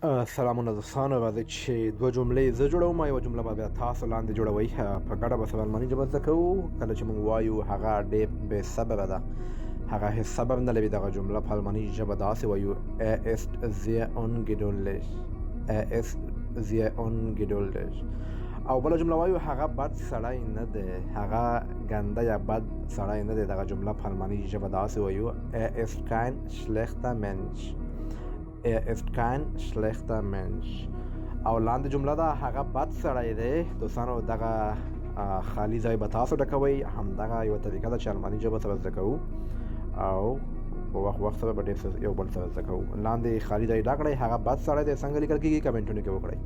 سلامونه دوستانو، راځئ چې دوه جملې زه جوړوم، یوه جمله به بیا تاسو لاندې جوړوئ. په ګډه به سره الماني ژبه زده کوو. کله چې موږ وایو هغه ډېر بې صبره ده، هغه هېڅ صبر نه لري. دغه جمله په الماني ژبه داسې وایو: Er ist sehr ungeduldig. Er ist sehr ungeduldig. او بله جمله وایو هغه بد سړی نه دی، هغه ګنده یا بد سړی نه دی. دغه جمله په الماني ژبه داسې وایو: Er ist kein schlechter Mensch. Er ist kein schlechter Mensch. او لاندې جمله ده هغه بد سړی دی. دوستانو دغه خالی ځای به تاسو ډکوئ. همدغه یوه طریقه ده چې الماني ژبه سره زده کوو او په وخت سره به ډېر یو بل سره زده کوو. لاندې خالی ځای ډک کړئ. هغه بد سړی دی څنګه لیکل کېږي کمنټونه کې وکړئ.